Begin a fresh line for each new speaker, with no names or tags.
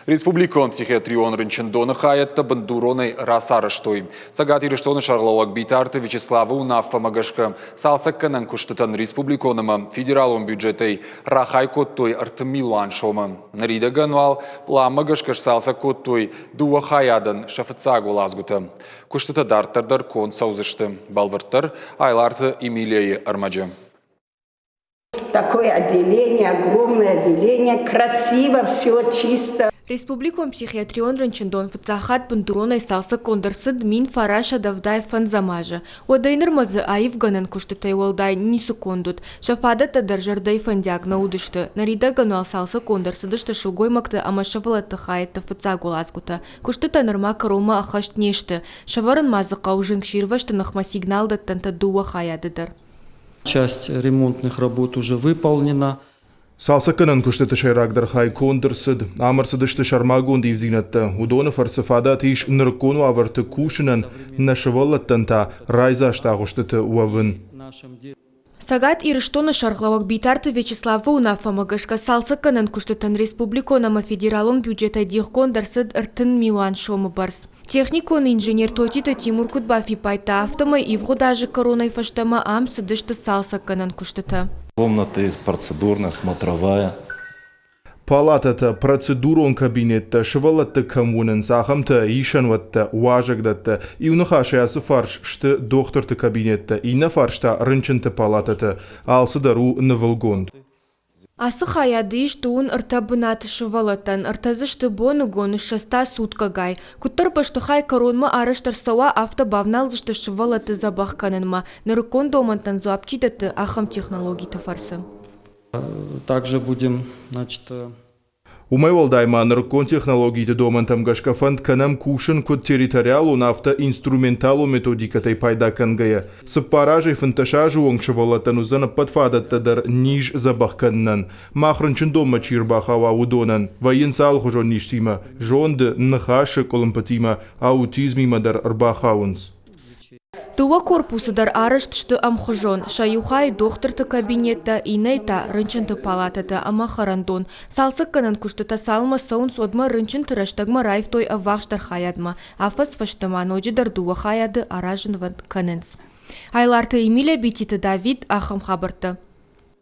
Республикон психиатрион рынчындоны хаятты бандуроной расарыштой. Сагат ирыштоны шарлауак битарты Вячеслава Унаффа магашка. Салсакканан куштытан республиконыма федералон бюджетой рахай коттой артымилуан шома. Нарида гануал пла магашкаш салса коттой дуа хаядан шафыцагу лазгута. Куштыта дартардар кон саузышты. Балвыртар айларты Эмилии Армаджа.
Такое отделение, огромное отделение, красиво, все чисто.
Республикон психиатрион рынчындон фыцахат бандуронай салса кондырсыд мин фараша давдай фанзамажа. Одайныр мазы аив ганан куштытай уалдай ни секундут. Шафада тадаржардай фандиагна удышты. Нарида гануал салса кондырсыдышты шугой макты амашавалатты хаятты фыцагу лазгута. Куштыта нырма карома ахашт нешты. Шаварын мазыка ужин кширвашты нахма сигналдаттан дуа хаядыдыр.
Часть ремонтных работ уже выполнена.
Салсаканан куштыты шайрагдар хай кондырсыд, амарсыдышты шармагун дивзинатты. Удоны фарсыфадат иш ныркону аварты кушынан нашываллаттан райзаштагуштыты уавын.
Сагат ирыштоны шарглавак битарты Вячеслава Унаффа магашка салсаканан куштытан республиконама федералон бюджета дихкон дарсыд ыртын милуан шомы барс. Техникон инженер Тотита Тимур Кутбафи пайта автома и в даже короной фаштама ам сыдышты салсаканан куштыта.
Комната процедурная, смотровая.
Палатата процедурон кабинетта шывалатты коммунен сахамта ишанватта уажагдатта и унахашаясы фарш шты докторты кабинетта и на фаршта рынчынты палатата алсыдару навылгонд.
Асы хаядыш туун ыртабынаты шывалатан, ыртазышты боны гоны шаста сутка гай. Куттар паштыхай коронма арыштар сауа автобавналзышты шывалаты забахканынма, нарыкон домантан зуапчидаты ахам технологии фарсы.
Также будем,
Умайвалдайма наркон технологии домантам гашкафанд канам кушен код территориалу нафта инструменталу методикатай пайда кангая. Сапаражей фанташажу онгшавалатану зана подфадаттадар ниж забахканнан. Махранчын дома чирбахава удонан. Воен сал хужон ништима. Жонды нахаши колымпатима аутизмима дар арбахаунс.
Туа корпусыдар арыштышты амхожон, шаюхай докторты кабинетта инейта рынчынты палатата амахарандон. Салсыкканан куштыта салма саун содма рынчынты раштагма райф той авахштар хаядма. Афас фаштама ноджидар дуа хаяды аражын ван каненс. Айларты Эмилия Бититы Давид ахам хабарты.